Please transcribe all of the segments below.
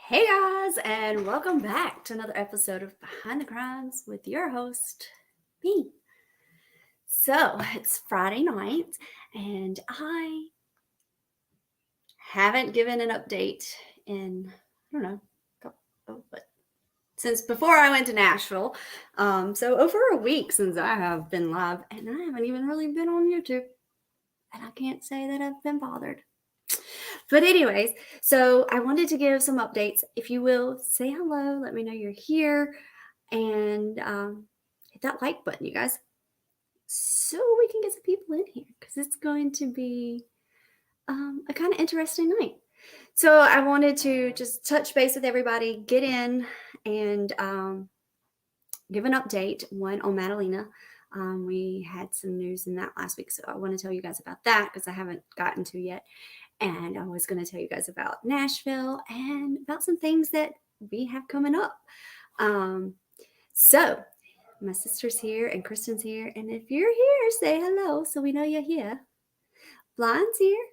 Hey guys, and welcome back to another episode of Behind the Crimes with your host, me. So it's Friday night, and I haven't given an update in, I don't know, but since before I went to Nashville. So over a week since I have been live, and I haven't even really been on YouTube, and I can't say that I've been bothered. But anyways, so I wanted to give some updates. If you will, say hello, let me know you're here, and hit that like button, you guys, so we can get some people in here because it's going to be a kind of interesting night. So I wanted to just touch base with everybody, get in, and give an update. One on Madalena. We had some news in that last week, so I want to tell you guys about that because I haven't gotten to yet. And I was going to tell you guys about Nashville and about some things that we have coming up. So my sister's here and Kristen's here. And if you're here, say hello so we know you're here. Blonde's here.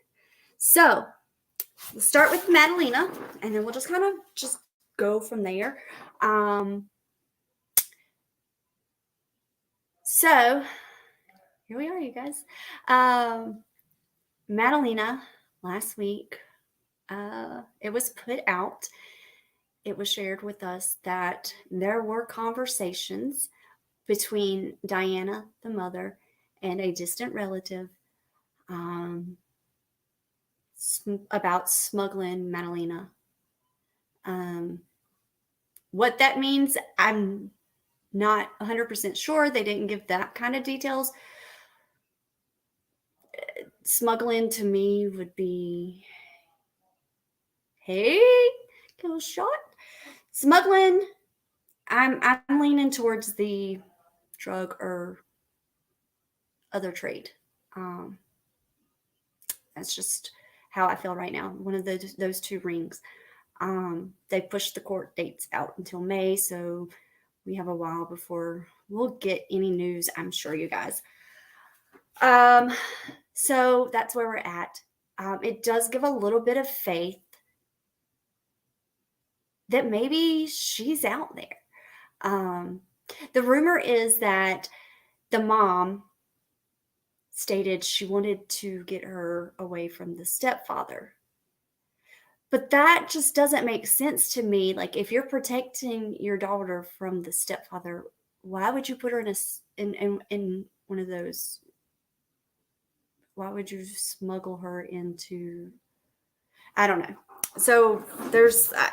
So we'll start with Madalena and then we'll just kind of just go from there. So here we are, you guys. Madalena last week, it was put out. It was shared with us that there were conversations between Diana, the mother, and a distant relative about smuggling Madalena. What that means, I'm not 100% sure. They didn't give that kind of details. Smuggling to me would be, hey, kill a shot. Smuggling, I'm leaning towards the drug or other trade. That's just how I feel right now. One of those two rings. They pushed the court dates out until May, so we have a while before we'll get any news, I'm sure, you guys. So that's where we're at. It does give a little bit of faith that maybe she's out there. The rumor is that the mom stated she wanted to get her away from the stepfather. But that just doesn't make sense to me. Like, if you're protecting your daughter from the stepfather, why would you put her in one of those? Why would you smuggle her into? I don't know. So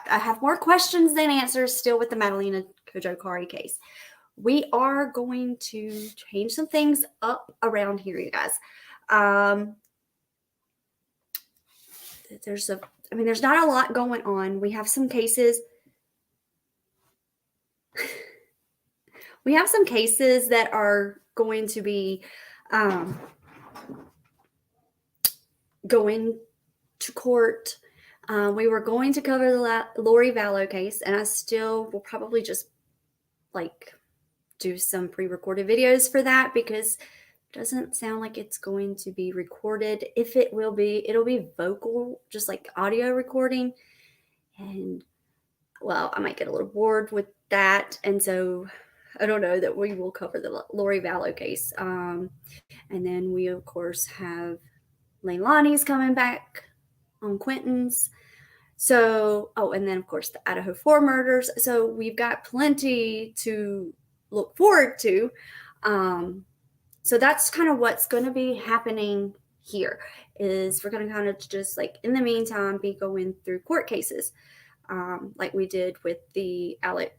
I have more questions than answers still with the Madalena Kojokari case. We are going to change some things up around here, you guys. There's not a lot going on. We have some cases. We have some cases that are going to be going to court. We were going to cover the Lori Vallow case, and I still will probably just do some pre-recorded videos for that because it doesn't sound like it's going to be recorded. If it will be, it'll be vocal, just like audio recording. And well, I might get a little bored with that. And so I don't know that we will cover the Lori Vallow case. And then we, of course, have Leilani's coming back on Quentin's. So, and then, of course, the Idaho 4 murders. So we've got plenty to look forward to. So that's kind of what's going to be happening here is we're going to kind of just in the meantime be going through court cases like we did with the Alec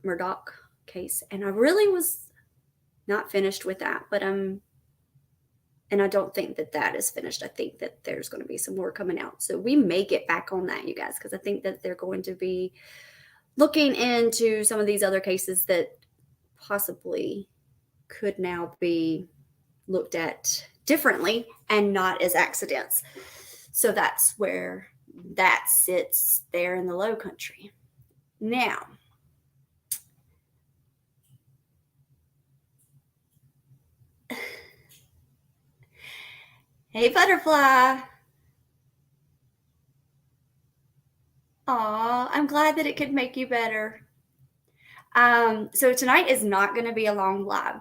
Murdaugh case. And I really was not finished with that, but and I don't think that is finished. I think that there's going to be some more coming out. So we may get back on that, you guys, because I think that they're going to be looking into some of these other cases that possibly could now be looked at differently and not as accidents. So that's where that sits there in the Low Country. Now, hey, Butterfly. Aw, I'm glad that it could make you better. So tonight is not going to be a long live.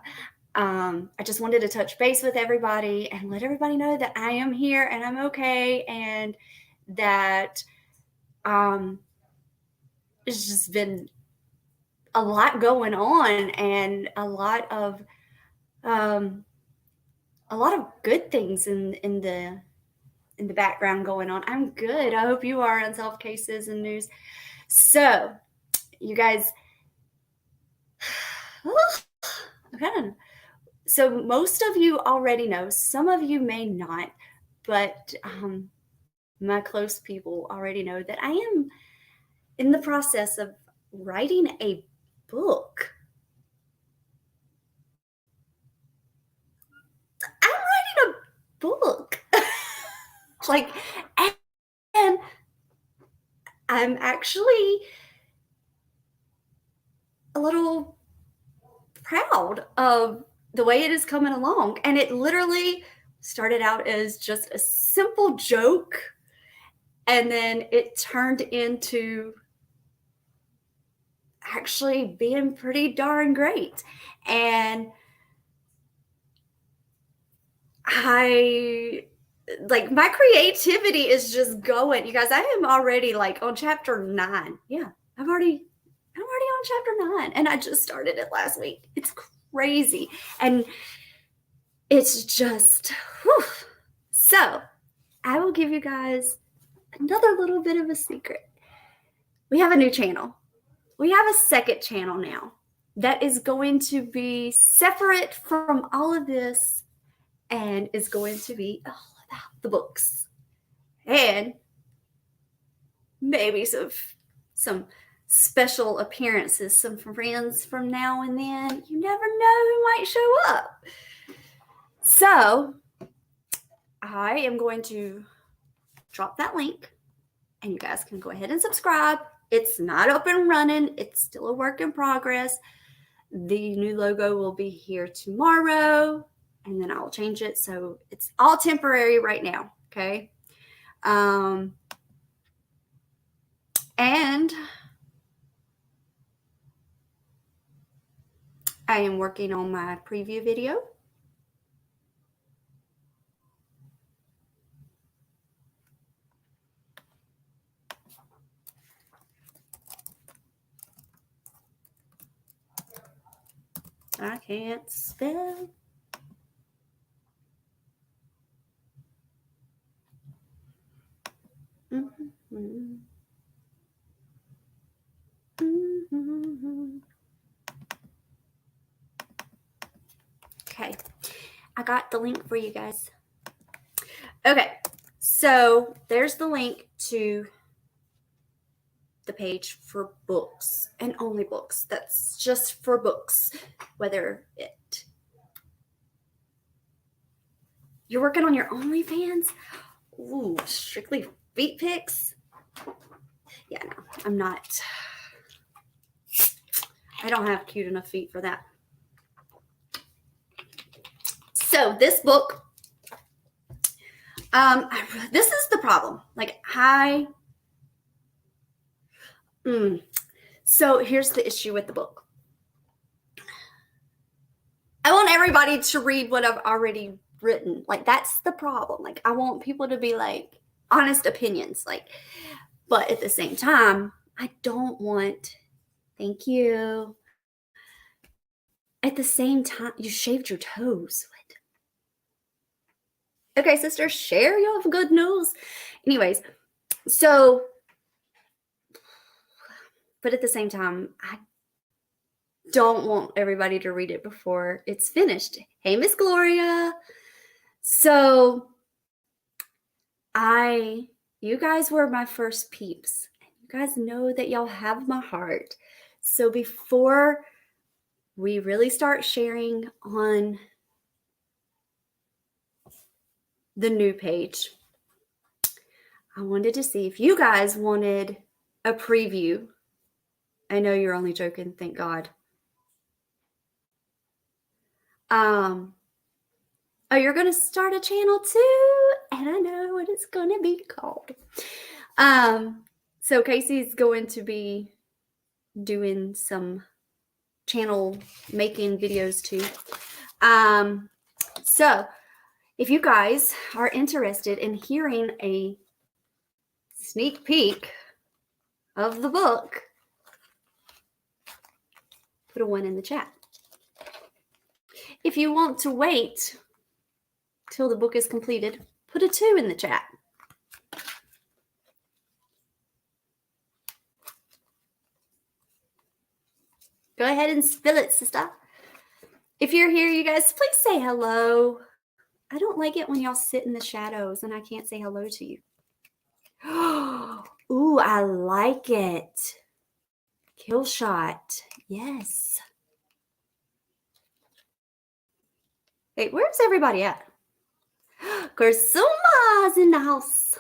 I just wanted to touch base with everybody and let everybody know that I am here and I'm okay, and that it's just been a lot going on and um, a lot of good things in the background going on. I'm good. I hope you are, Unsolved Cases and News. So, you guys, okay. So most of you already know. Some of you may not, but my close people already know that I am in the process of writing a book. I'm writing a book. Like, and I'm actually a little proud of the way it is coming along. And it literally started out as just a simple joke, and then it turned into actually being pretty darn great. And I like, my creativity is just going. You guys, I am already like on chapter 9. Yeah, I'm already on chapter 9, and I just started it last week. It's crazy. And it's just whew. So I will give you guys another little bit of a secret. We have a new channel. We have a second channel now that is going to be separate from all of this and is going to be all about the books, and maybe some special appearances, some friends from now and then. You never know who might show up. So I am going to drop that link, and you guys can go ahead and subscribe. It's not up and running. It's still a work in progress. The new logo will be here tomorrow, and then I'll change it. So it's all temporary right now. Okay. And I am working on my preview video. I can't spell. Mm-hmm. Mm-hmm. Okay, I got the link for you guys. Okay, so there's the link to the page for books, and only books. That's just for books. Whether you're working on your OnlyFans, ooh, strictly feet pics. Yeah, no, I'm not. I don't have cute enough feet for that. So this book, this is the problem. Like so here's the issue with the book. I want everybody to read what I've already written. Like, that's the problem. Like, I want people to be like honest opinions. Like, but at the same time, I don't want, thank you. At the same time, you shaved your toes. What? Okay, sister, share your good news. Anyways, so, but at the same time, I don't want everybody to read it before it's finished. Hey, Miss Gloria. So you guys were my first peeps. You guys know that y'all have my heart. So before we really start sharing on the new page, I wanted to see if you guys wanted a preview. I know you're only joking, thank God. Oh, you're going to start a channel too? And I know what it's going to be called. So Casey's going to be doing some channel making videos too. So if you guys are interested in hearing a sneak peek of the book, put a 1 in the chat. If you want to wait till the book is completed, put a 2 in the chat. Go ahead and spill it, sister. If you're here, you guys, please say hello. I don't like it when y'all sit in the shadows and I can't say hello to you. Ooh, I like it. Kill shot. Yes. Hey, where's everybody at? Kursuma's in the house.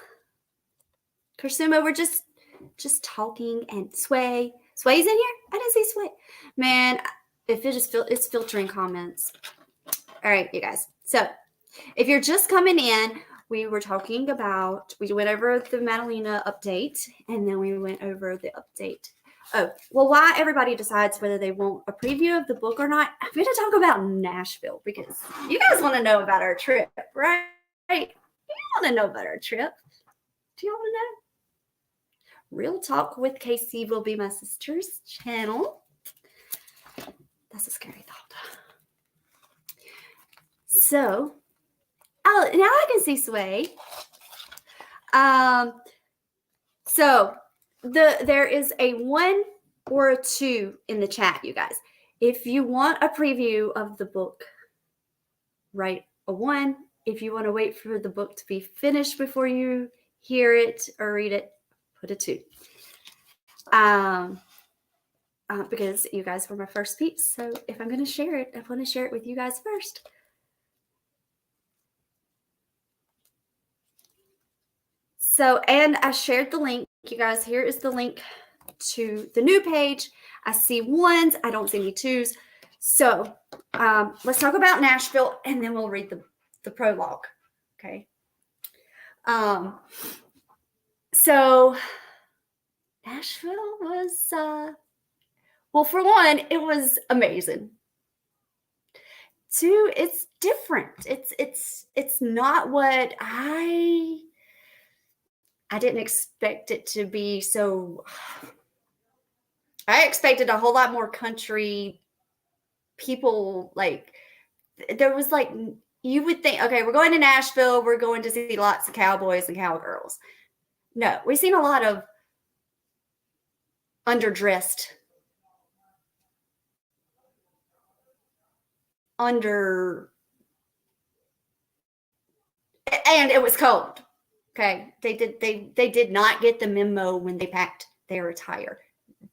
Kursuma, we're just talking, and Sway's in here? I didn't see Sway. Man, if it just it's filtering comments. All right, you guys. So if you're just coming in, we were talking about, we went over the Madalena update, and then we went over the update. Oh, well, why everybody decides whether they want a preview of the book or not. I'm going to talk about Nashville because you guys want to know about our trip, right? You want to know about our trip. Do you want to know? Real Talk with Casey will be my sister's channel. That's a scary thought. So, oh, now I can see Sway. So there is a 1 or a 2 in the chat, you guys. If you want a preview of the book, write a 1. If you want to wait for the book to be finished before you hear it or read it, put a 2. Because you guys were my first peeps. So if I'm going to share it, I want to share it with you guys first. So, and I shared the link. You guys, here is the link to the new page. I see 1s. I don't see any 2s. So let's talk about Nashville, and then we'll read the prologue. Okay. So Nashville was, well, for 1, it was amazing. 2, it's different. It's not what I didn't expect it to be. So I expected a whole lot more country people. Like, there was like, you would think, okay, we're going to Nashville, we're going to see lots of cowboys and cowgirls. No, we've seen a lot of underdressed, and it was cold. Okay, they did not get the memo when they packed their attire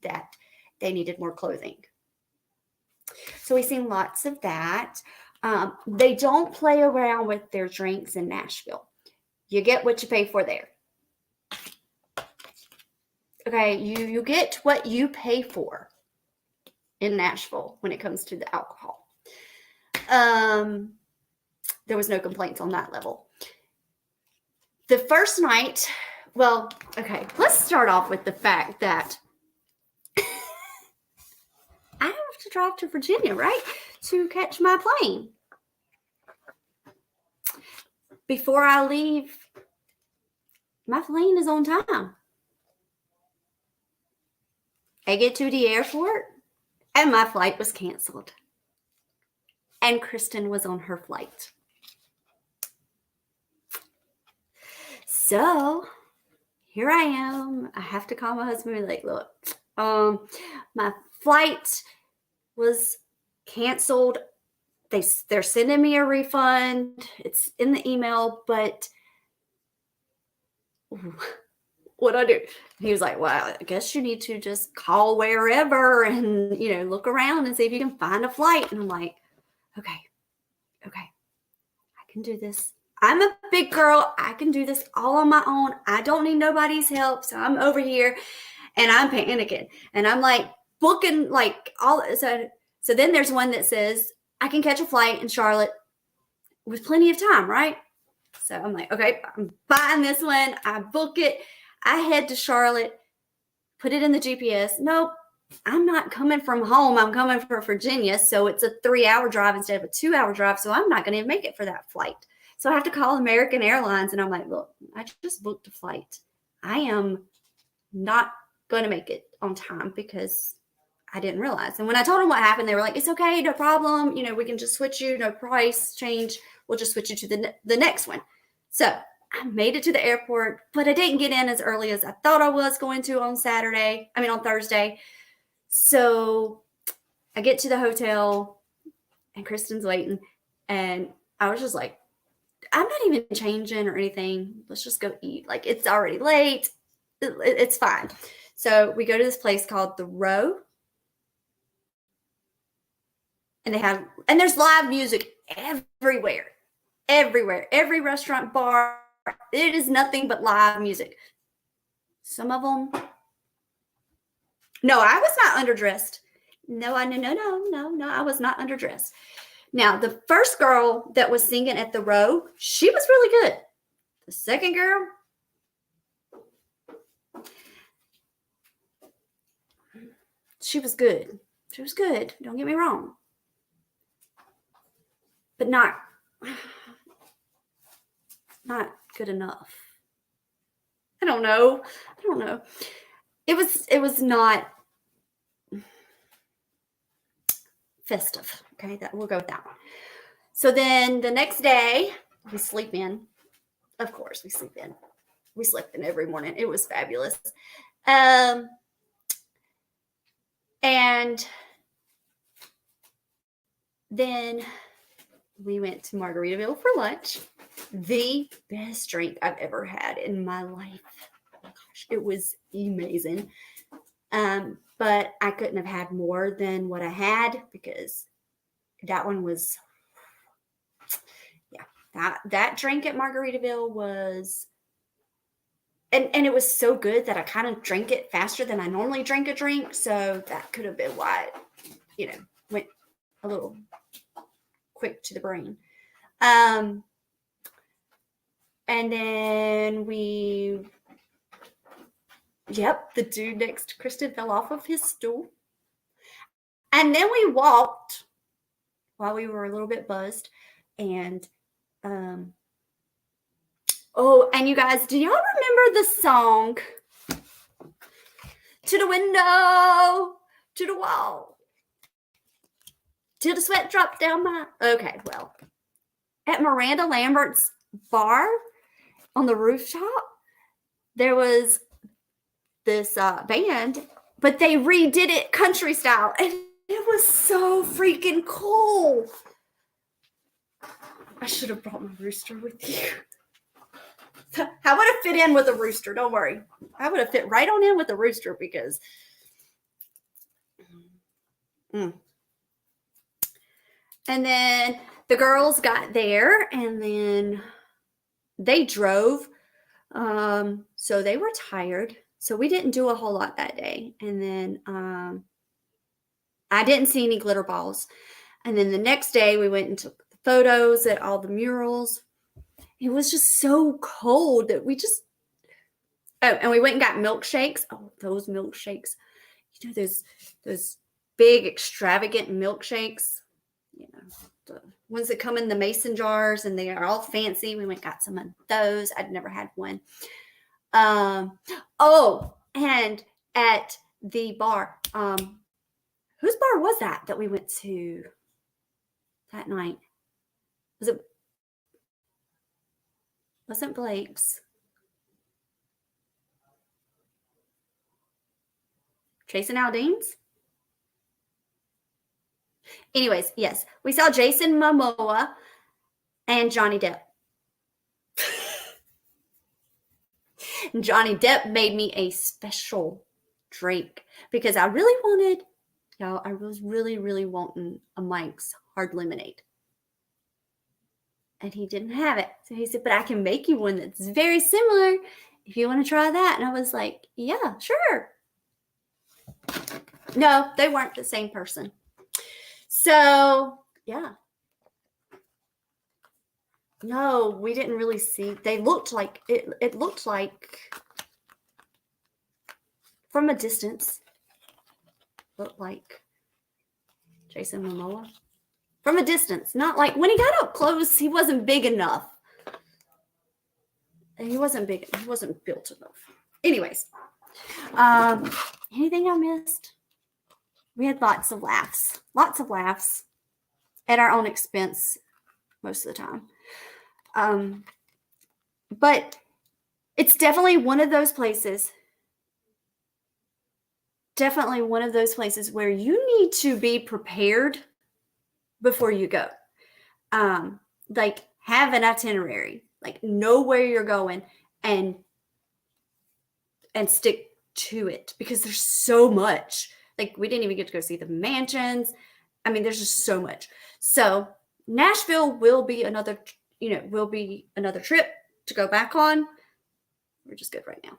that they needed more clothing. So we've seen lots of that. They don't play around with their drinks in Nashville. You get what you pay for there. Okay, you get what you pay for in Nashville when it comes to the alcohol. There was no complaints on that level. The first night, well, okay, let's start off with the fact that I have to drive to Virginia, right, to catch my plane. Before I leave, my plane is on time. I get to the airport, and my flight was canceled. And Kristen was on her flight. So here I am. I have to call my husband and be like, look, my flight was canceled. They're sending me a refund. It's in the email, but what I do? He was like, well, I guess you need to just call wherever and, look around and see if you can find a flight. And I'm like, okay, I can do this. I'm a big girl. I can do this all on my own. I don't need nobody's help. So I'm over here and I'm panicking and I'm like booking like all. So then there's one that says I can catch a flight in Charlotte with plenty of time, right? So I'm like, okay, I'm buying this one. I book it. I head to Charlotte. put it in the GPS. Nope, I'm not coming from home. I'm coming from Virginia. So it's a 3-hour drive instead of a 2-hour drive. So I'm not going to make it for that flight. So I have to call American Airlines and I'm like, look, I just booked a flight. I am not going to make it on time because I didn't realize. And when I told them what happened, they were like, it's okay, no problem. You know, we can just switch you, no price change. We'll just switch you to the next one. So I made it to the airport, but I didn't get in as early as I thought I was going to on Thursday. So I get to the hotel and Kristen's waiting. And I was just like, I'm not even changing or anything. Let's just go eat. Like, it's already late. It's fine. So we go to this place called The Row. And there's live music everywhere. Every restaurant, bar, it is nothing but live music. Some of them. No, I was not underdressed. No, I was not underdressed. Now, the first girl that was singing at The Row, she was really good. The second girl, she was good. She was good. Don't get me wrong. But not good enough. I don't know. It was not festive. Okay, we'll go with that one. So then the next day, we sleep in. Of course, we sleep in. We slept in every morning. It was fabulous. And then we went to Margaritaville for lunch. The best drink I've ever had in my life. Oh my gosh, it was amazing. But I couldn't have had more than what I had because that one was, that drink at Margaritaville was, and it was so good that I kind of drank it faster than I normally drink a drink. So that could have been why it, went a little quick to the brain. And then the dude next to Kristen fell off of his stool. And then we walked while we were a little bit buzzed. And, and you guys, do y'all remember the song, To the Window, to the Wall, till the sweat dropped down my... Okay, well, at Miranda Lambert's bar on the rooftop, there was this band, but they redid it country style, and it was so freaking cool. I should have brought my rooster with you. I would have fit in with a rooster. Don't worry. I would have fit right on in with a rooster because... And then the girls got there and then they drove. So they were tired. So we didn't do a whole lot that day. And then I didn't see any glitter balls. And then the next day we went and took the photos at all the murals. It was just so cold that we just... Oh, and we went and got milkshakes. Oh, those milkshakes. You know, those big, extravagant milkshakes. You know, the ones that come in the mason jars and they are all fancy. We went and got some of those. I'd never had one. And at the bar, whose bar was that we went to that night? Wasn't Blake's? Jason Aldean's? Anyways, yes, we saw Jason Momoa and Johnny Depp. Johnny Depp made me a special drink because I really wanted, I was really, really wanting a Mike's Hard Lemonade. And he didn't have it. So he said, but I can make you one that's very similar if you want to try that. And I was like, yeah, sure. No, they weren't the same person. So, yeah. No, we didn't really see. They looked like, it looked like from a distance looked like Jason Momoa. From a distance, not like when he got up close, he wasn't big enough. He wasn't built enough. Anyways, anything I missed? We had lots of laughs at our own expense most of the time. But it's definitely one of those places where you need to be prepared before you go. Like have an itinerary, like know where you're going and stick to it, because there's so much. Like we didn't even get to go see the mansions. I mean, there's just so much. So Nashville will be another trip to go back on. We're just good right now.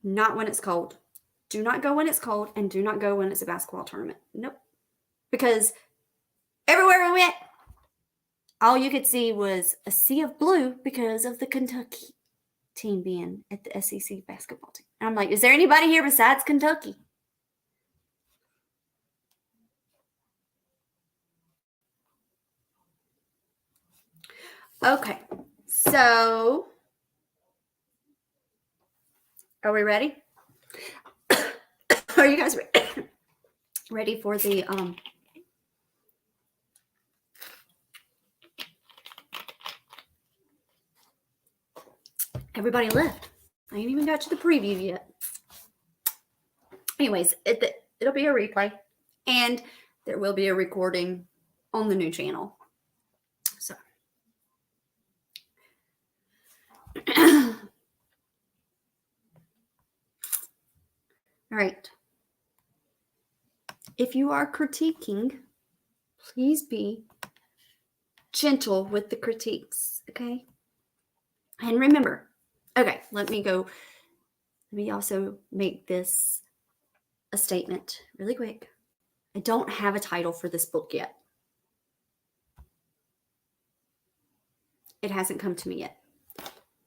Not when it's cold. Do not go when it's cold, and do not go when it's a basketball tournament. Nope. Because everywhere we went, all you could see was a sea of blue because of the Kentucky team being at the SEC basketball team. And I'm like, is there anybody here besides Kentucky? Okay, so are we ready? Are you guys ready for the everybody left. I ain't even got to the preview yet. Anyways, it'll be a replay, and there will be a recording on the new channel. So all right. If you are critiquing, please be gentle with the critiques, okay? And remember, okay, let me also make this a statement really quick. I don't have a title for this book yet. It hasn't come to me yet,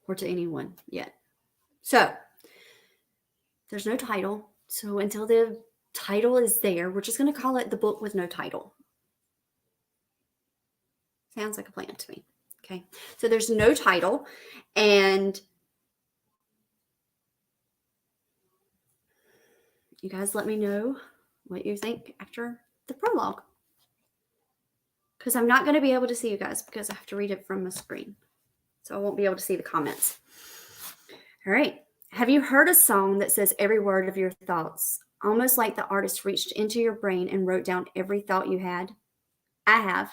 or to anyone yet. So there's no title. So until the title is there, we're just going to call it The Book with No Title. Sounds like a plan to me. Okay. So there's no title, and you guys let me know what you think after the prologue, because I'm not going to be able to see you guys because I have to read it from a screen. So I won't be able to see the comments. All right. Have you heard a song that says every word of your thoughts, almost like the artist reached into your brain and wrote down every thought you had? I have.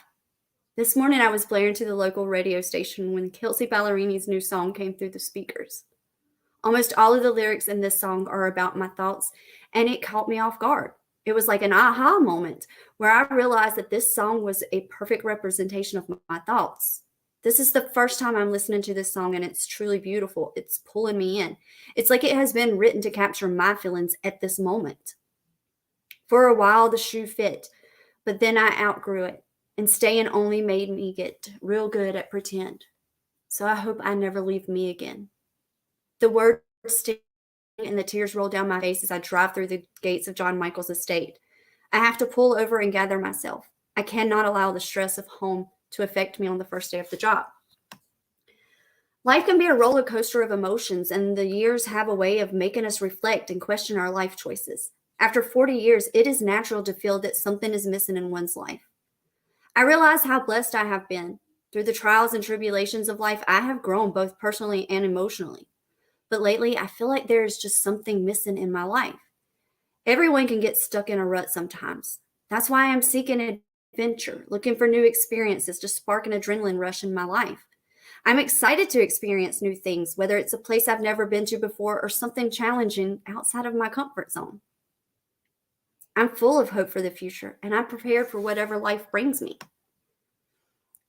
This morning I was blaring to the local radio station when Kelsey Ballerini's new song came through the speakers. Almost all of the lyrics in this song are about my thoughts, and it caught me off guard. It was like an aha moment where I realized that this song was a perfect representation of my thoughts. This is the first time I'm listening to this song, and it's truly beautiful. It's pulling me in. It's like it has been written to capture my feelings at this moment. For a while, the shoe fit, but then I outgrew it, and staying only made me get real good at pretend. So I hope I never leave me again. The words sting and the tears roll down my face as I drive through the gates of John Michael's estate. I have to pull over and gather myself. I cannot allow the stress of home to affect me on the first day of the job. Life can be a roller coaster of emotions, and the years have a way of making us reflect and question our life choices. After 40 years, it is natural to feel that something is missing in one's life. I realize how blessed I have been. Through the trials and tribulations of life, I have grown both personally and emotionally. But lately, I feel like there is just something missing in my life. Everyone can get stuck in a rut sometimes. That's why I'm seeking adventure, looking for new experiences to spark an adrenaline rush in my life. I'm excited to experience new things, whether it's a place I've never been to before or something challenging outside of my comfort zone. I'm full of hope for the future, and I'm prepared for whatever life brings me.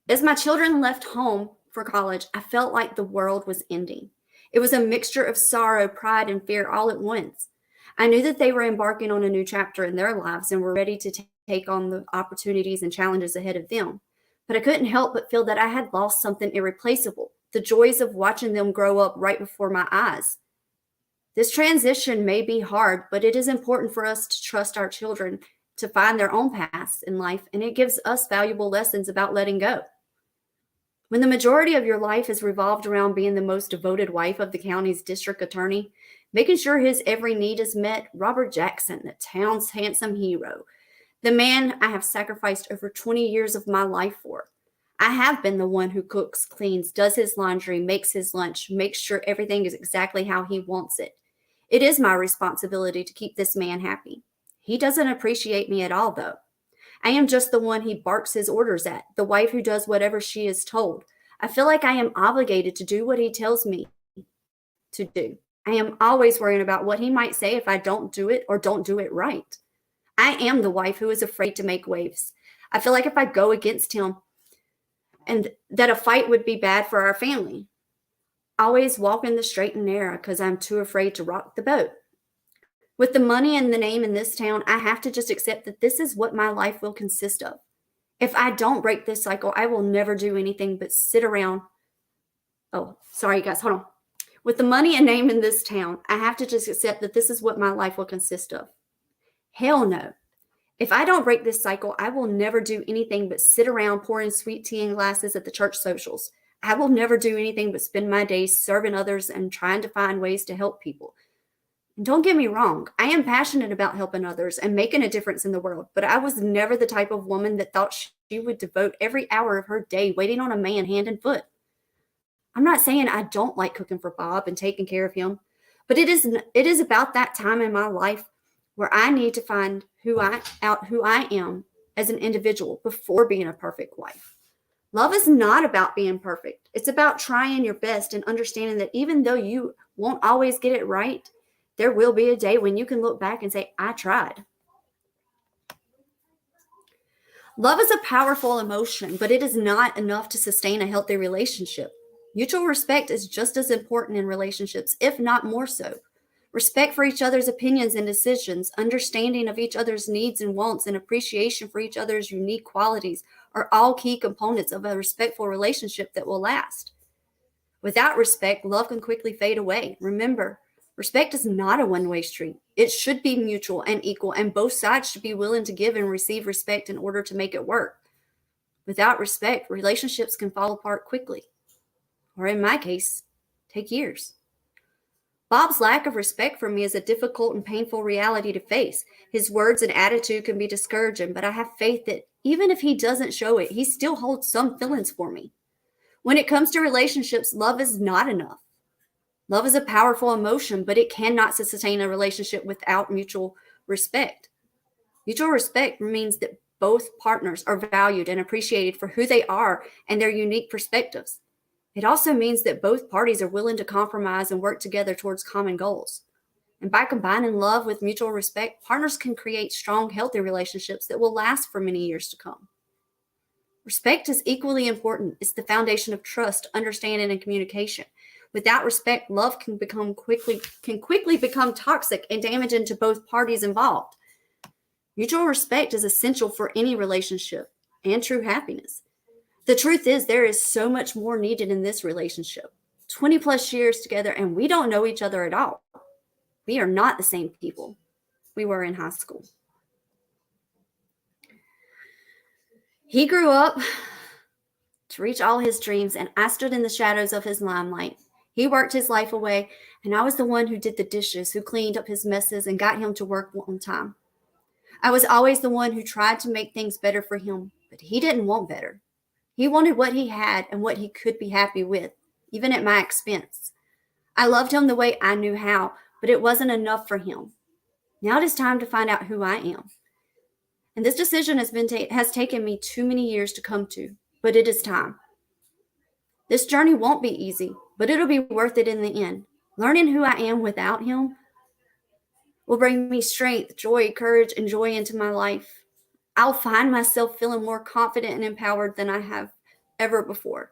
As my children left home for college, I felt like the world was ending. It was a mixture of sorrow, pride, and fear all at once. I knew that they were embarking on a new chapter in their lives and were ready to take on the opportunities and challenges ahead of them. But I couldn't help but feel that I had lost something irreplaceable, the joys of watching them grow up right before my eyes. This transition may be hard, but it is important for us to trust our children to find their own paths in life, and it gives us valuable lessons about letting go. When the majority of your life is revolved around being the most devoted wife of the county's district attorney, making sure his every need is met, Robert Jackson, the town's handsome hero, the man I have sacrificed over 20 years of my life for. I have been the one who cooks, cleans, does his laundry, makes his lunch, makes sure everything is exactly how he wants it. It is my responsibility to keep this man happy. He doesn't appreciate me at all, though. I am just the one he barks his orders at, the wife who does whatever she is told. I feel like I am obligated to do what he tells me to do. I am always worrying about what he might say if I don't do it or don't do it right. I am the wife who is afraid to make waves. I feel like if I go against him, and that a fight would be bad for our family. Always walking the straight and narrow because I'm too afraid to rock the boat. With the money and the name in this town, I have to just accept that this is what my life will consist of. If I don't break this cycle, I will never do anything but sit around. Oh, sorry, guys, hold on. With the money and name in this town, I have to just accept that this is what my life will consist of. Hell no. If I don't break this cycle, I will never do anything but sit around pouring sweet tea in glasses at the church socials. I will never do anything but spend my days serving others and trying to find ways to help people. And don't get me wrong, I am passionate about helping others and making a difference in the world, but I was never the type of woman that thought she would devote every hour of her day waiting on a man hand and foot. I'm not saying I don't like cooking for Bob and taking care of him, but it is about that time in my life where I need to find who I am as an individual before being a perfect wife. Love is not about being perfect. It's about trying your best and understanding that even though you won't always get it right, there will be a day when you can look back and say, I tried. Love is a powerful emotion, but it is not enough to sustain a healthy relationship. Mutual respect is just as important in relationships, if not more so. Respect for each other's opinions and decisions, understanding of each other's needs and wants, and appreciation for each other's unique qualities are all key components of a respectful relationship that will last. Without respect, love can quickly fade away. Remember, respect is not a one-way street. It should be mutual and equal, and both sides should be willing to give and receive respect in order to make it work. Without respect, relationships can fall apart quickly, or in my case, take years. Bob's lack of respect for me is a difficult and painful reality to face. His words and attitude can be discouraging, but I have faith that even if he doesn't show it, he still holds some feelings for me. When it comes to relationships, love is not enough. Love is a powerful emotion, but it cannot sustain a relationship without mutual respect. Mutual respect means that both partners are valued and appreciated for who they are and their unique perspectives. It also means that both parties are willing to compromise and work together towards common goals. And by combining love with mutual respect, partners can create strong, healthy relationships that will last for many years to come. Respect is equally important. It's the foundation of trust, understanding, and communication. Without respect, love can quickly become toxic and damaging to both parties involved. Mutual respect is essential for any relationship and true happiness. The truth is, there is so much more needed in this relationship. 20 plus years together, and we don't know each other at all. We are not the same people we were in high school. He grew up to reach all his dreams, and I stood in the shadows of his limelight. He worked his life away, and I was the one who did the dishes, who cleaned up his messes and got him to work on time. I was always the one who tried to make things better for him, but he didn't want better. He wanted what he had and what he could be happy with, even at my expense. I loved him the way I knew how, but it wasn't enough for him. Now it is time to find out who I am. And this decision has taken me too many years to come to, but it is time. This journey won't be easy, but it'll be worth it in the end. Learning who I am without him will bring me strength, joy, courage, and joy into my life. I'll find myself feeling more confident and empowered than I have ever before.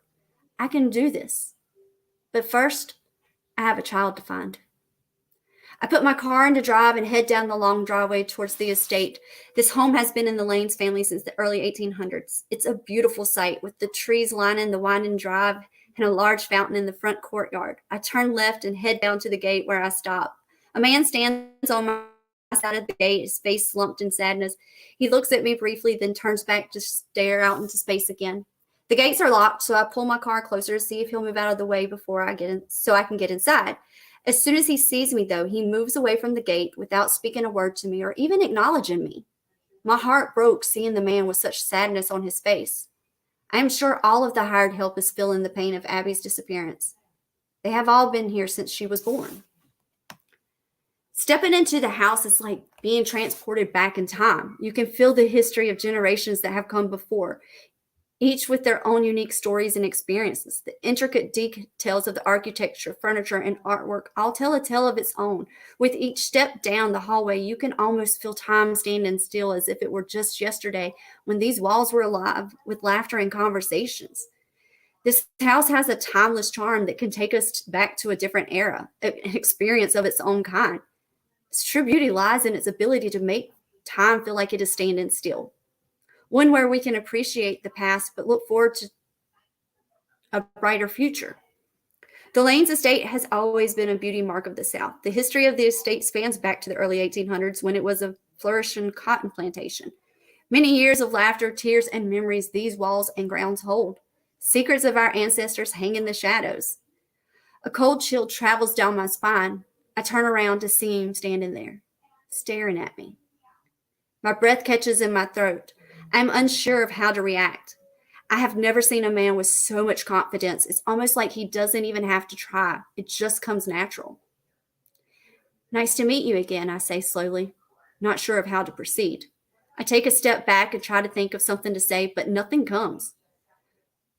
I can do this. But first, I have a child to find. I put my car into drive and head down the long driveway towards the estate. This home has been in the Lanes family since the early 1800s. It's a beautiful sight with the trees lining the winding drive and a large fountain in the front courtyard. I turn left and head down to the gate where I stop. A man stands on my side of the gate, his face slumped in sadness. He looks at me briefly, then turns back to stare out into space again. The gates are locked, so I pull my car closer to see if he'll move out of the way before I get in, so I can get inside. As soon as he sees me, though, he moves away from the gate without speaking a word to me or even acknowledging me. My heart broke seeing the man with such sadness on his face. I am sure all of the hired help is feeling the pain of Abby's disappearance. They have all been here since she was born. Stepping into the house is like being transported back in time. You can feel the history of generations that have come before, each with their own unique stories and experiences. The intricate details of the architecture, furniture, and artwork all tell a tale of its own. With each step down the hallway, you can almost feel time standing still as if it were just yesterday when these walls were alive with laughter and conversations. This house has a timeless charm that can take us back to a different era, an experience of its own kind. Its true beauty lies in its ability to make time feel like it is standing still. One where we can appreciate the past but look forward to a brighter future. The Lanes estate has always been a beauty mark of the South. The history of the estate spans back to the early 1800s when it was a flourishing cotton plantation. Many years of laughter, tears, and memories these walls and grounds hold. Secrets of our ancestors hang in the shadows. A cold chill travels down my spine. I turn around to see him standing there, staring at me. My breath catches in my throat. I'm unsure of how to react. I have never seen a man with so much confidence. It's almost like he doesn't even have to try. It just comes natural. Nice to meet you again, I say slowly, not sure of how to proceed. I take a step back and try to think of something to say, but nothing comes.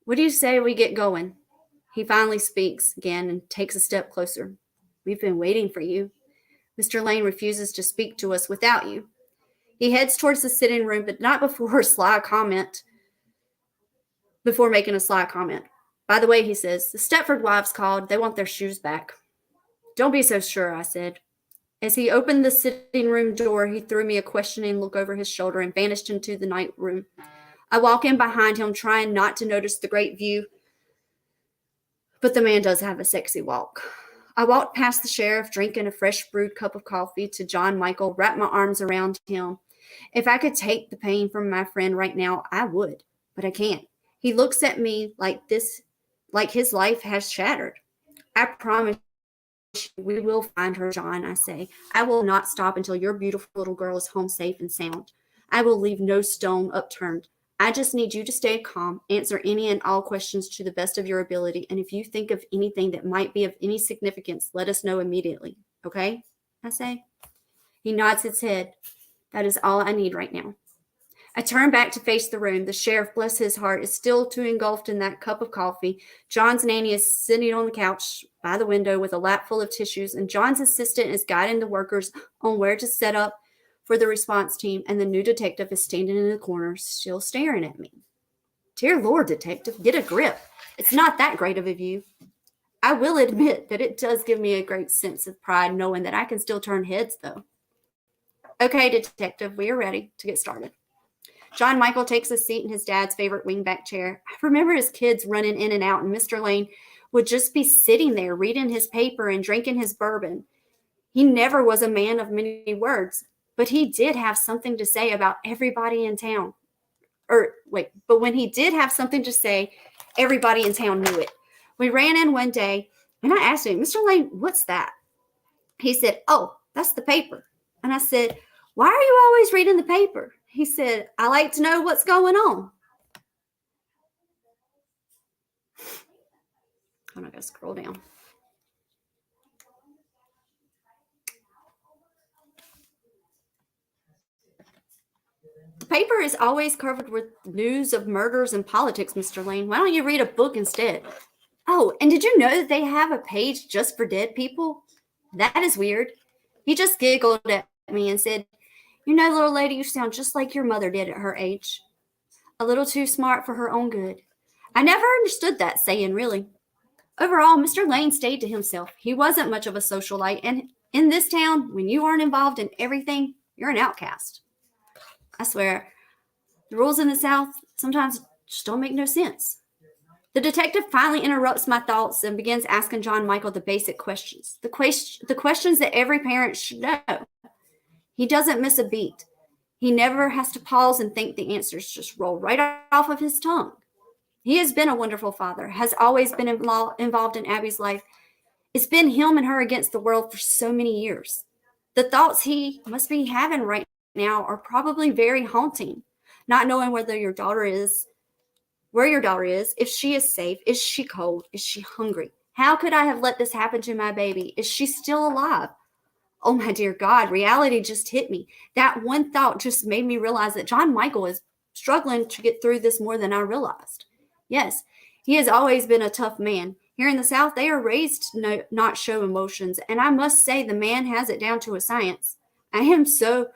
What do you say we get going? He finally speaks again and takes a step closer. We've been waiting for you. Mr. Lane refuses to speak to us without you. He heads towards the sitting room, but not before making a sly comment. By the way, he says, the Stepford wives called. They want their shoes back. Don't be so sure, I said. As he opened the sitting room door, he threw me a questioning look over his shoulder and vanished into the night room. I walk in behind him, trying not to notice the great view, but the man does have a sexy walk. I walked past the sheriff, drinking a fresh brewed cup of coffee, to John Michael, wrapped my arms around him. If I could take the pain from my friend right now, I would, but I can't. He looks at me like his life has shattered. I promise you, we will find her, John, I say. I will not stop until your beautiful little girl is home safe and sound. I will leave no stone unturned. I just need you to stay calm, answer any and all questions to the best of your ability, and if you think of anything that might be of any significance, let us know immediately, okay? I say. He nods his head. That is all I need right now. I turn back to face the room. The sheriff, bless his heart, is still too engulfed in that cup of coffee. John's nanny is sitting on the couch by the window with a lap full of tissues, and John's assistant is guiding the workers on where to set up for the response team, and the new detective is standing in the corner, still staring at me. Dear Lord, detective, get a grip. It's not that great of a view. I will admit that it does give me a great sense of pride knowing that I can still turn heads, though. Okay, detective, we are ready to get started. John Michael takes a seat in his dad's favorite wingback chair. I remember his kids running in and out, and Mr. Lane would just be sitting there reading his paper and drinking his bourbon. He never was a man of many words, but he did have something to say about everybody in town. But when he did have something to say, everybody in town knew it. We ran in one day, and I asked him, Mr. Lane, what's that? He said, oh, that's the paper. And I said, why are you always reading the paper? He said, I like to know what's going on. I'm going to scroll down. The paper is always covered with news of murders and politics, Mr. Lane. Why don't you read a book instead? Oh, and did you know that they have a page just for dead people? That is weird. He just giggled at me and said, you know, little lady, you sound just like your mother did at her age. A little too smart for her own good. I never understood that saying, really. Overall, Mr. Lane stayed to himself. He wasn't much of a socialite, and In this town, when you aren't involved in everything, you're an outcast. I swear, the rules in the South sometimes just don't make no sense. The detective finally interrupts my thoughts and begins asking John Michael the basic questions. The questions that every parent should know. He doesn't miss a beat. He never has to pause and think. The answers just roll right off of his tongue. He has been a wonderful father, has always been involved in Abby's life. It's been him and her against the world for so many years. The thoughts he must be having right now are probably very haunting. Not knowing where your daughter is, if she is safe, is she cold, is she hungry? How could I have let this happen to my baby? Is she still alive? Oh my dear God, reality just hit me. That one thought just made me realize that John Michael is struggling to get through this more than I realized. Yes, he has always been a tough man. Here in the South, they are raised to not show emotions, and I must say the man has it down to a science. I am so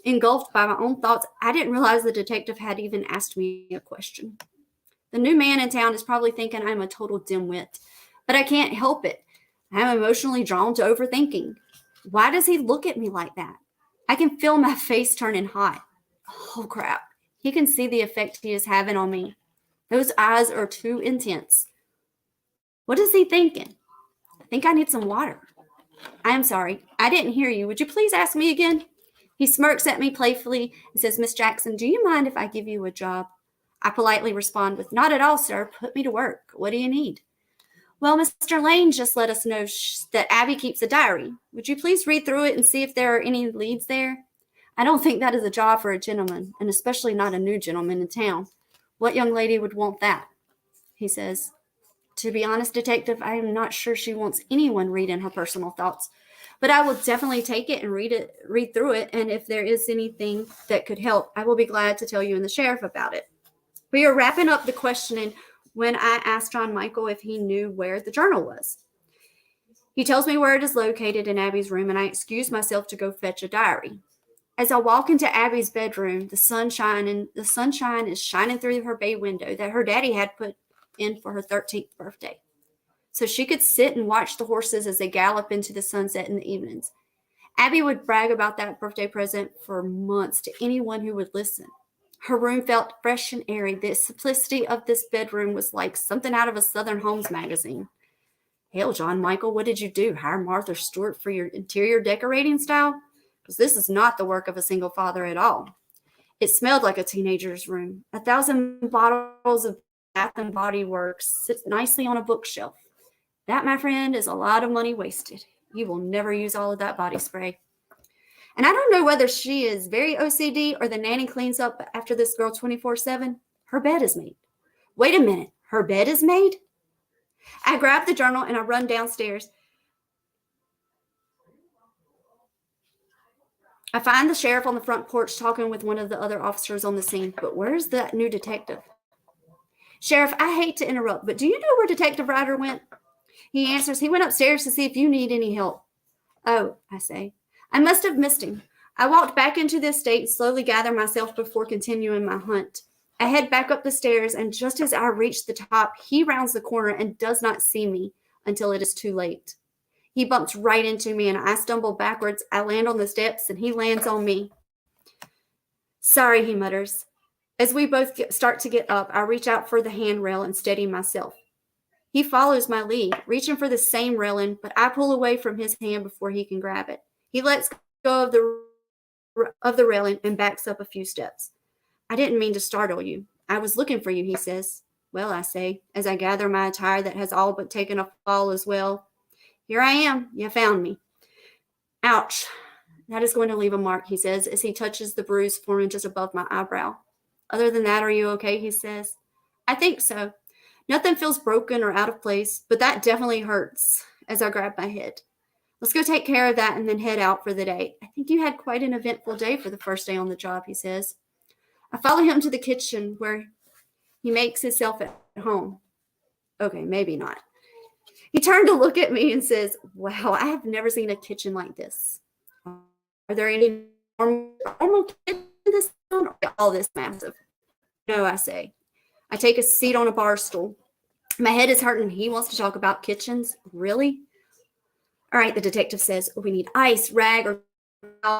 engulfed by my own thoughts, I didn't realize the detective had even asked me a question. The new man in town is probably thinking I'm a total dimwit, but I can't help it. I'm emotionally drawn to overthinking. Why does he look at me like that? I can feel my face turning hot. Oh, crap. He can see the effect he is having on me. Those eyes are too intense. What is he thinking? I think I need some water. I am sorry. I didn't hear you. Would you please ask me again? He smirks at me playfully and says, Miss Jackson, do you mind if I give you a job? I politely respond with, not at all, sir. Put me to work. What do you need? Well, Mr. Lane just let us know that Abby keeps a diary. Would you please read through it and see if there are any leads there? I don't think that is a job for a gentleman, and especially not a new gentleman in town. What young lady would want that? He says. To be honest, detective, I am not sure she wants anyone reading her personal thoughts, but I will definitely take it and read through it, and if there is anything that could help, I will be glad to tell you and the sheriff about it. We are wrapping up the questioning when I asked John Michael if he knew where the journal was. He tells me where it is located in Abby's room, and I excuse myself to go fetch a diary. As I walk into Abby's bedroom, the sunshine is shining through her bay window that her daddy had put in for her 13th birthday, so she could sit and watch the horses as they gallop into the sunset in the evenings. Abby would brag about that birthday present for months to anyone who would listen. Her room felt fresh and airy. The simplicity of this bedroom was like something out of a Southern Homes magazine. Hell, John Michael, what did you do? Hire Martha Stewart for your interior decorating style? Because this is not the work of a single father at all. It smelled like a teenager's room. 1,000 bottles of Bath and Body Works sit nicely on a bookshelf. That, my friend, is a lot of money wasted. You will never use all of that body spray. And I don't know whether she is very OCD or the nanny cleans up after this girl 24/7. Her bed is made. Wait a minute. Her bed is made? I grab the journal and I run downstairs. I find the sheriff on the front porch talking with one of the other officers on the scene. But where's that new detective? Sheriff, I hate to interrupt, but do you know where Detective Ryder went? He answers, he went upstairs to see if you need any help. Oh, I say. I must have missed him. I walked back into the estate and slowly gathered myself before continuing my hunt. I head back up the stairs, and just as I reach the top, he rounds the corner and does not see me until it is too late. He bumps right into me, and I stumble backwards. I land on the steps, and he lands on me. Sorry, he mutters. As we both start to get up, I reach out for the handrail and steady myself. He follows my lead, reaching for the same railing, but I pull away from his hand before he can grab it. He lets go of the railing and backs up a few steps. I didn't mean to startle you. I was looking for you, he says. Well, I say, as I gather my attire that has all but taken a fall as well. Here I am. You found me. Ouch. That is going to leave a mark, he says, as he touches the bruise forming just above my eyebrow. Other than that, are you okay, he says. I think so. Nothing feels broken or out of place, but that definitely hurts as I grab my head. Let's go take care of that and then head out for the day. I think you had quite an eventful day for the first day on the job, he says. I follow him to the kitchen where he makes himself at home. Okay, maybe not. He turned to look at me and says, wow, I have never seen a kitchen like this. Are there any normal kitchens in this town or all this massive? No, I say. I take a seat on a bar stool. My head is hurting. He wants to talk about kitchens. Really? All right, the detective says, we need ice, rag, or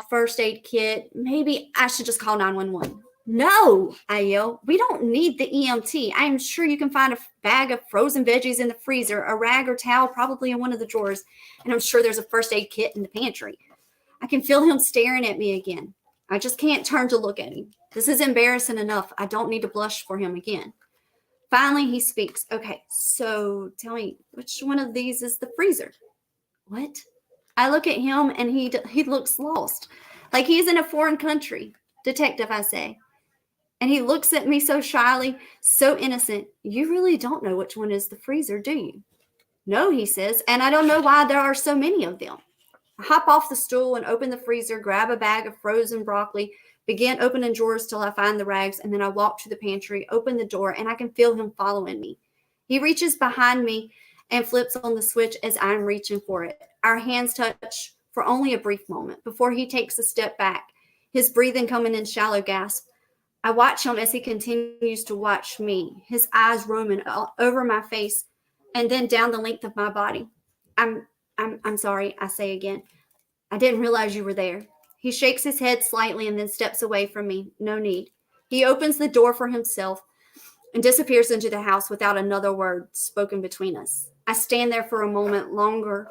first aid kit. Maybe I should just call 911. No, I yell. We don't need the EMT. I am sure you can find a bag of frozen veggies in the freezer, a rag or towel probably in one of the drawers, and I'm sure there's a first aid kit in the pantry. I can feel him staring at me again. I just can't turn to look at him. This is embarrassing enough. I don't need to blush for him again. Finally, he speaks. Okay, so tell me, which one of these is the freezer? What? I look at him and he looks lost, like he's in a foreign country. Detective, I say. And he looks at me so shyly, so innocent. You really don't know which one is the freezer, do you? No, he says, and I don't know why there are so many of them. I hop off the stool and open the freezer, grab a bag of frozen broccoli, begin opening drawers till I find the rags, and then I walk to the pantry, open the door, and I can feel him following me. He reaches behind me and flips on the switch as I'm reaching for it. Our hands touch for only a brief moment before he takes a step back, his breathing coming in shallow gasps. I watch him as he continues to watch me, his eyes roaming over my face and then down the length of my body. I'm sorry, I say again. I didn't realize you were there. He shakes his head slightly and then steps away from me. No need. He opens the door for himself and disappears into the house without another word spoken between us. I stand there for a moment longer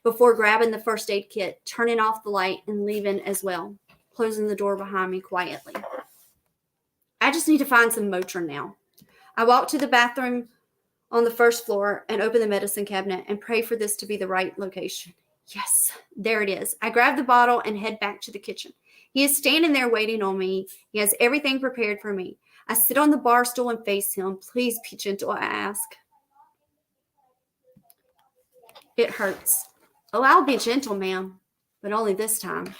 before grabbing the first aid kit, turning off the light, and leaving as well, closing the door behind me quietly. I just need to find some Motrin now. I walk to the bathroom on the first floor and open the medicine cabinet and pray for this to be the right location. Yes, there it is. I grab the bottle and head back to the kitchen. He is standing there waiting on me. He has everything prepared for me. I sit on the bar stool and face him. Please be gentle, I ask. It hurts. Oh, I'll be gentle, ma'am, but only this time.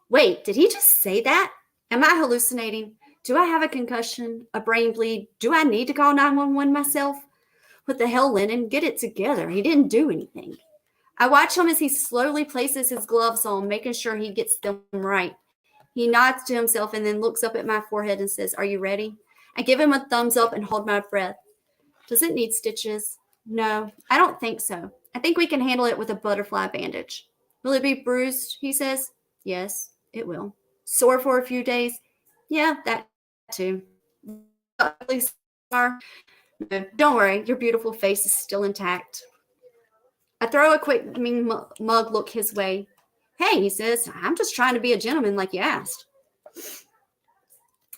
Wait, did he just say that? Am I hallucinating? Do I have a concussion, a brain bleed? Do I need to call 911 myself? What the hell, Lennon? Get it together. He didn't do anything. I watch him as he slowly places his gloves on, making sure he gets them right. He nods to himself and then looks up at my forehead and says, Are you ready? I give him a thumbs up and hold my breath. Does it need stitches? No, I don't think so. I think we can handle it with a butterfly bandage. Will it be bruised? He says. Yes, it will. Sore for a few days? Yeah, that too. No, don't worry, your beautiful face is still intact. I throw a quick mean mug look his way. Hey, he says, I'm just trying to be a gentleman like you asked.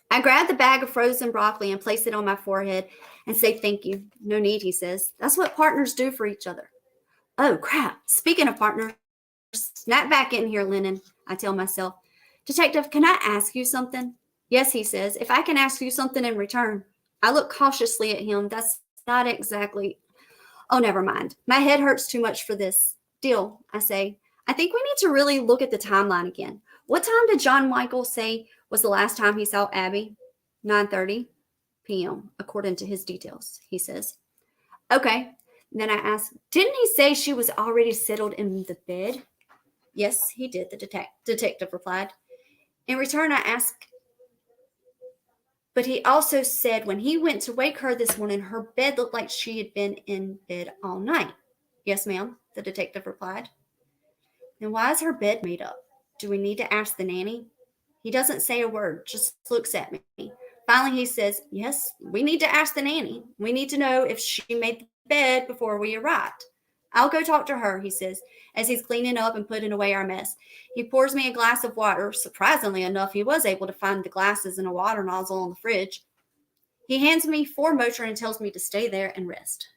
I grab the bag of frozen broccoli and place it on my forehead and say thank you. No need, he says. That's what partners do for each other. Oh, crap. Speaking of partners, snap back in here, Lennon, I tell myself. Detective, can I ask you something? Yes, he says, if I can ask you something in return. I look cautiously at him. That's not exactly... Oh, never mind. My head hurts too much for this. Deal, I say. I think we need to really look at the timeline again. What time did John Michael say was the last time he saw Abby? 9:30 p.m., according to his details, he says. Okay. Then I ask, didn't he say she was already settled in the bed? Yes, he did, the detective replied. In return, I ask, but he also said when he went to wake her this morning, her bed looked like she had been in bed all night. Yes, ma'am, the detective replied. Then why is her bed made up? Do we need to ask the nanny? He doesn't say a word, just looks at me. Finally, he says, yes, we need to ask the nanny. We need to know if she made the bed before we arrived. I'll go talk to her, he says, as he's cleaning up and putting away our mess. He pours me a glass of water. Surprisingly enough, he was able to find the glasses and a water nozzle on the fridge. He hands me 4 Motrin and tells me to stay there and rest.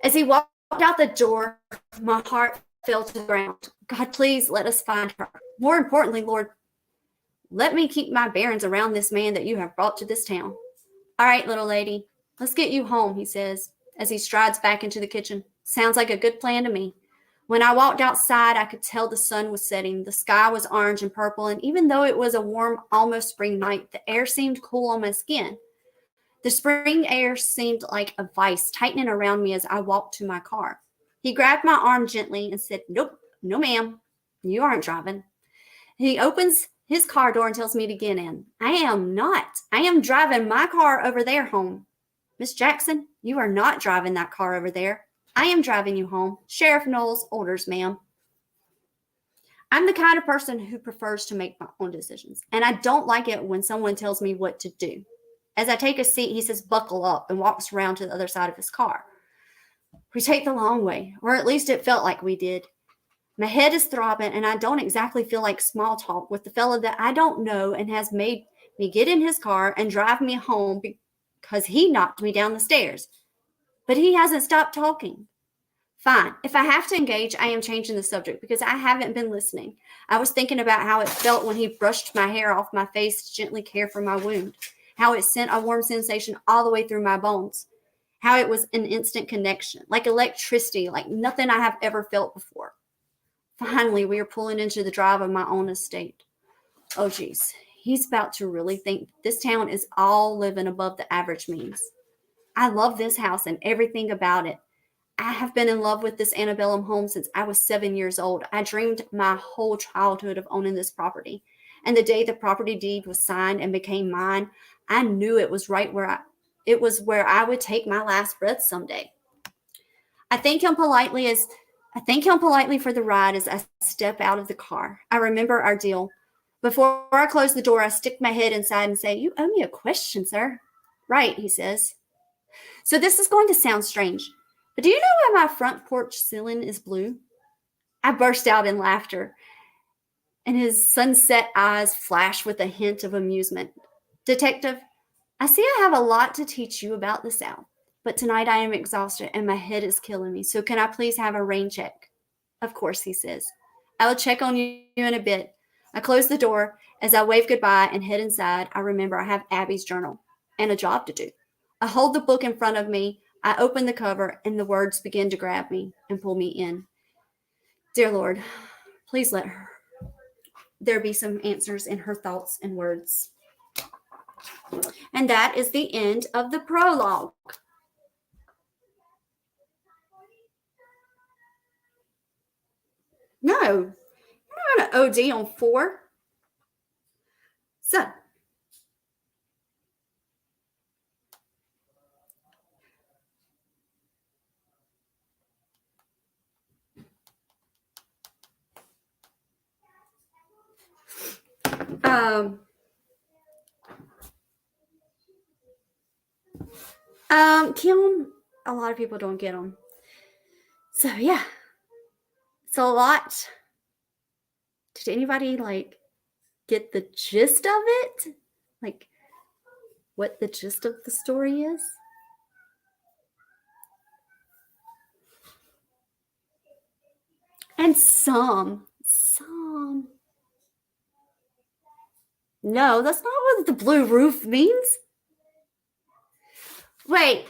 As he walked out the door, my heart fell to the ground. God, please let us find her. More importantly, Lord, let me keep my bearings around this man that you have brought to this town. All right, little lady, let's get you home, he says, as he strides back into the kitchen. Sounds like a good plan to me. When I walked outside, I could tell the sun was setting. The sky was orange and purple, and even though it was a warm, almost spring night, the air seemed cool on my skin. The spring air seemed like a vice tightening around me as I walked to my car. He grabbed my arm gently and said, Nope, no ma'am, you aren't driving. He opens his car door and tells me to get in. I am not. I am driving my car over there home. Miss Jackson, you are not driving that car over there. I am driving you home. Sheriff Knowles orders, ma'am. I'm the kind of person who prefers to make my own decisions, and I don't like it when someone tells me what to do. As I take a seat, he says, buckle up, and walks around to the other side of his car. We take the long way, or at least it felt like we did. My head is throbbing, and I don't exactly feel like small talk with the fellow that I don't know and has made me get in his car and drive me home because he knocked me down the stairs. But he hasn't stopped talking. Fine. If I have to engage, I am changing the subject because I haven't been listening. I was thinking about how it felt when he brushed my hair off my face to gently care for my wound, how it sent a warm sensation all the way through my bones, how it was an instant connection, like electricity, like nothing I have ever felt before. Finally, we are pulling into the drive of my own estate. Oh, geez. He's about to really think this town is all living above the average means. I love this house and everything about it. I have been in love with this antebellum home since I was 7 years old. I dreamed my whole childhood of owning this property. And the day the property deed was signed and became mine, I knew it was where I would take my last breath someday. I thank him politely for the ride as I step out of the car. I remember our deal. Before I close the door, I stick my head inside and say, "You owe me a question, sir." "Right," he says. "So this is going to sound strange, but do you know why my front porch ceiling is blue?" I burst out in laughter, and his sunset eyes flash with a hint of amusement. "Detective, I see I have a lot to teach you about the South, but tonight I am exhausted and my head is killing me, so can I please have a rain check?" "Of course," he says. "I will check on you in a bit." I close the door. As I wave goodbye and head inside, I remember I have Abby's journal and a job to do. I hold the book in front of me. I open the cover, and the words begin to grab me and pull me in. Dear Lord, please let there be some answers in her thoughts and words. And that is the end of the prologue. No, I'm not going to OD on 4. So, Kim, a lot of people don't get them. So, yeah. It's a lot. Did anybody, get the gist of it? Like, what the gist of the story is? And some. No, that's not what the blue roof means. Wait.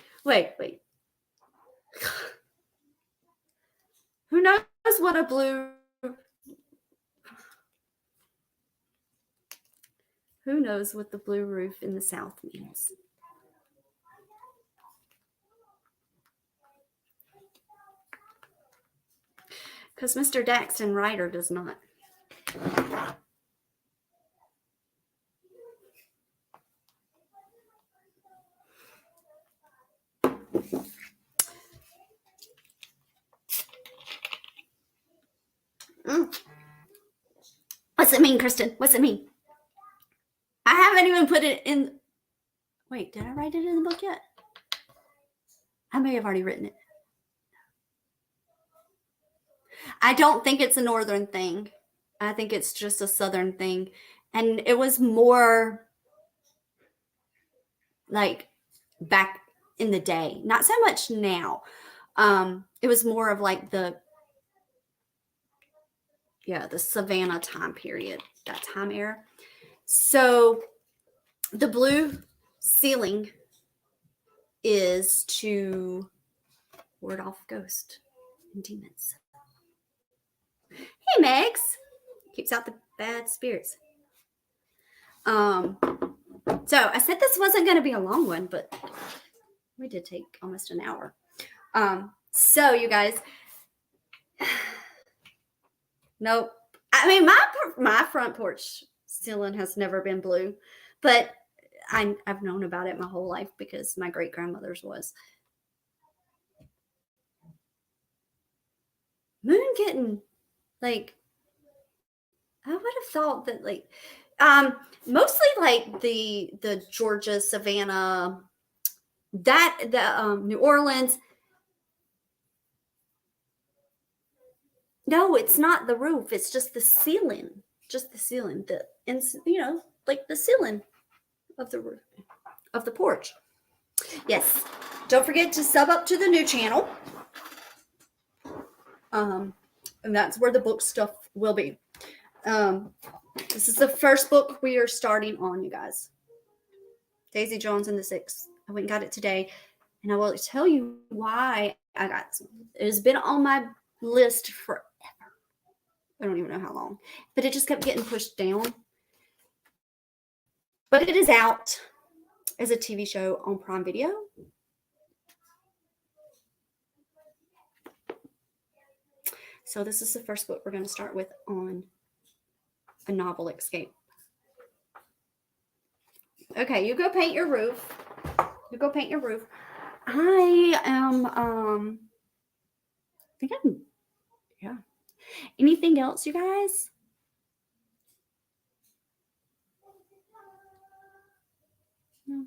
Who knows what a blue... Who knows what the blue roof in the South means? Because Mr. Daxton Ryder does not. What's it mean, Kristen? What's it mean? I haven't even put it in... Wait, did I write it in the book yet? I may have already written it. I don't think it's a northern thing. I think it's just a southern thing. And it was more like back in the day. Not so much now. It was more of like the Savannah time period, that time era. So the blue ceiling is to ward off ghosts and demons. Hey, Megs. Keeps out the bad spirits. So I said this wasn't going to be a long one, but we did take almost an hour. So you guys, nope. I mean, my front porch ceiling has never been blue, but I've known about it my whole life because my great grandmother's was. Moon Kitten, like, I would have thought that, like, mostly like the Georgia, Savannah, the New Orleans. No, it's not the roof. It's just the ceiling. Just the ceiling. Like the ceiling of the roof of the porch. Yes. Don't forget to sub up to the new channel. And that's where the book stuff will be. This is the first book we are starting on, you guys. Daisy Jones and the Six. I went and got it today, and I will tell you why I got it. It has been on my list forever. I don't even know how long, but it just kept getting pushed down. But it is out as a TV show on Prime Video. So this is the first book we're going to start with on a novel escape. Okay, you go paint your roof. You go paint your roof. I am, I think I'm, yeah. Anything else, you guys? No.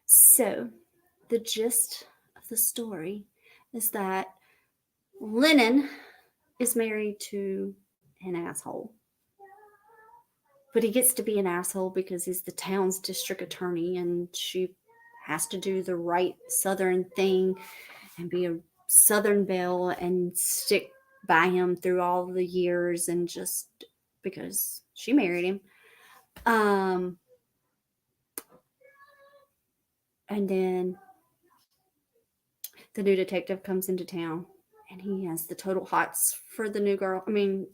So, the gist of the story is that Lennon is married to an asshole. But he gets to be an asshole because he's the town's district attorney, and she has to do the right Southern thing and be a Southern belle and stick by him through all the years, and just because she married him. And then the new detective comes into town, and he has the total hots for the new girl.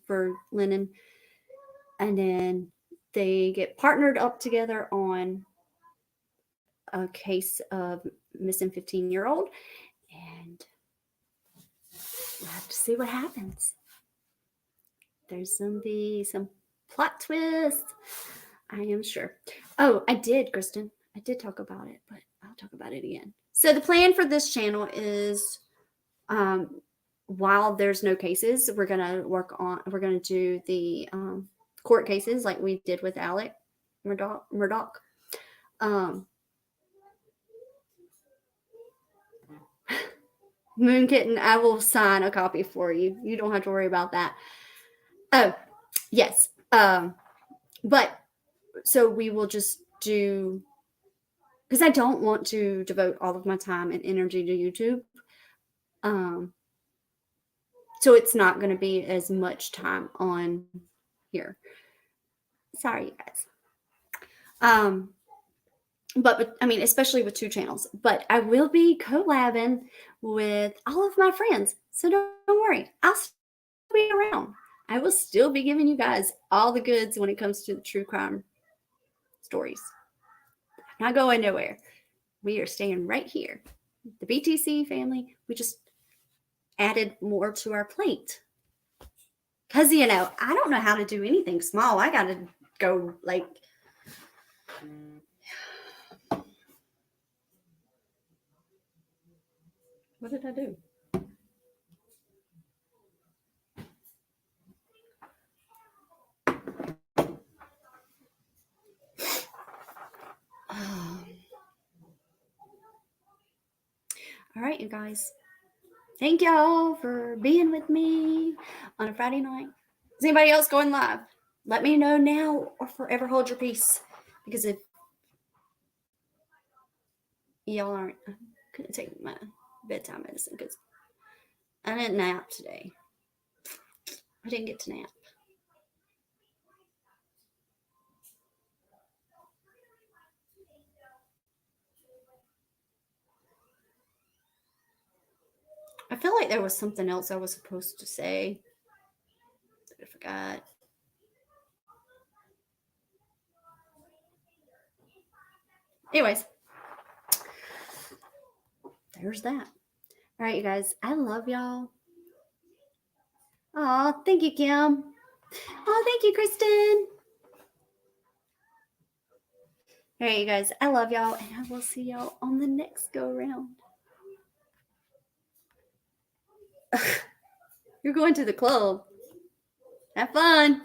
For Lennon. And then they get partnered up together on a case of missing 15-year-old, and we'll have to see what happens. There's going to be some plot twists, I am sure. Oh, I did, Kristen. I did talk about it, but I'll talk about it again. So the plan for this channel is, while there's no cases, we're going to do the court cases like we did with Alec Murdaugh. Moon Kitten, I will sign a copy for you. You don't have to worry about that. Oh, yes. But so we will just do, because I don't want to devote all of my time and energy to YouTube. So it's not going to be as much time on here. Sorry, you guys. But I mean, especially with two channels. But I will be collabing with all of my friends, so don't worry. I'll still be around. I will still be giving you guys all the goods when it comes to the true crime stories. I'm not going nowhere. We are staying right here. The BTC family, we just added more to our plate. Because, I don't know how to do anything small. I got to go, like... What did I do? All right, you guys. Thank y'all for being with me on a Friday night. Is anybody else going live? Let me know now or forever hold your peace. Because if y'all aren't, I couldn't take my bedtime medicine because I didn't nap today. I didn't get to nap. I feel like there was something else I was supposed to say that I forgot. Anyways, there's that. All right, you guys. I love y'all. Oh, thank you, Kim. Oh, thank you, Kristen. All right, you guys. I love y'all, and I will see y'all on the next go around. You're going to the club. Have fun.